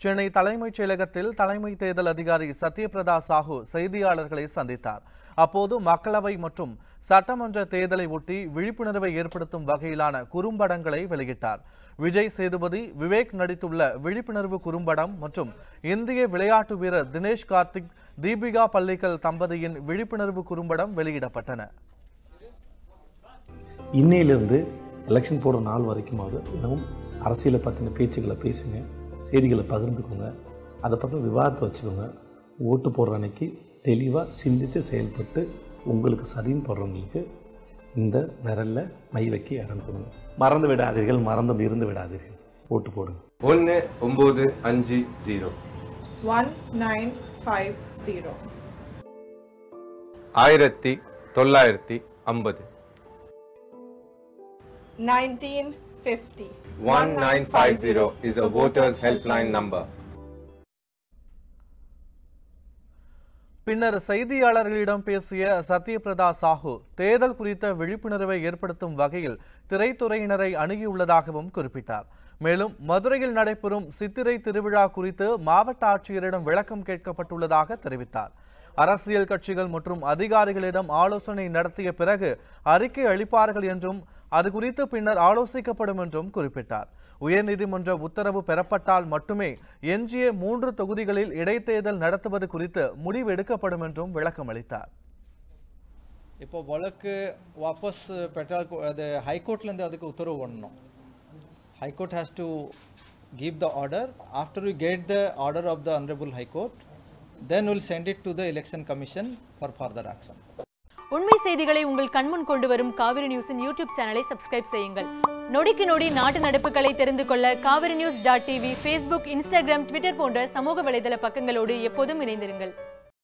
சென்னை தலைமைச் செயலகத்தில் தலைமை தேர்தல் அதிகாரி சத்யபிரதா சாஹூ செய்தியாளர்களை சந்தித்தார். அப்போது மக்களவை மற்றும் சட்டமன்ற தேர்தலை ஒட்டி விழிப்புணர்வை ஏற்படுத்தும் வகையிலான குறும்படங்களை வெளியிட்டார். விஜய் சேதுபதி, விவேக் நடித்துள்ள விழிப்புணர்வு குறும்படம் மற்றும் இந்திய விளையாட்டு வீரர் தினேஷ் கார்த்திக், தீபிகா பல்லிக்கல் தம்பதியின் விழிப்புணர்வு குறும்படம் வெளியிடப்பட்டன. இன்னையிலிருந்து எலெக்ஷன் போடுற நாள் வரைக்குமாவது தினமும் அரசியலை பற்றின பேச்சுக்களை பேசுங்க, செய்திகளை பகிர்ந்துக்கோங்க, அதை பற்றி விவாதத்தை வச்சுக்கோங்க. ஓட்டு போடுற அன்னைக்கு தெளிவாக சிந்தித்து செயல்பட்டு உங்களுக்கு சரின்னு போடுறவங்களுக்கு இந்த விரலில் மை வைக்க இடம் கொடுங்க. மறந்து விடாதீர்கள், மறந்து இருந்து விடாதீர்கள், ஓட்டு போடுங்க. 1950 1950 1950 1950 1950 is a voters helpline number. பின்னர் செய்தியாளர்களிடம் பேசிய சத்யபிரதா சாஹூ தேர்தல் குறித்த விழிப்புணர்வை ஏற்படுத்தும் வகையில் திரைத்துறையினரை அணுகியுள்ளதாகவும் குறிப்பிட்டார். மேலும் மதுரையில் நடைபெறும் சித்திரை திருவிழா குறித்து மாவட்ட ஆட்சியரிடம் விளக்கம் கேட்கப்பட்டுள்ளதாக தெரிவித்தார். அரசியல் கட்சிகள் மற்றும் அதிகாரிகளிடம் ஆலோசனை நடத்திய பிறகு அறிக்கை அளிப்பார்கள் என்றும் அது குறித்து பின்னர் ஆலோசிக்கப்படும் என்றும் குறிப்பிட்டார். உயர்நீதிமன்ற உத்தரவு பெறப்பட்டால் மட்டுமே எஞ்சிய 3 தொகுதிகளில் இடைத்தேர்தல் நடத்துவது குறித்து முடிவு எடுக்கப்படும் என்றும் விளக்கம் அளித்தார். இப்போ வழக்கு வாபஸ் பெற்றால் அது ஹைகோர்ட்லேருந்து அதுக்கு உத்தரவு பண்ணணும். High court has to give the order. After you get the order of the honourable high court, then we'll send it to the election commission for further action. உண்மை செய்திகளை உங்கள் கண்முன் கொண்டு வரும் காவிரி நியூஸின் யூடியூப் சேனலை சப்ஸ்கிரைப் செய்யுங்கள். நொடிக்கு நொடி நாட்டு நடப்புகளை தெரிந்து கொள்ள kaverinews.tv, Facebook, Instagram, Twitter போன்ற சமூக வலைதள பக்கங்களோடு எப்போதும் இணைந்திருங்கள்.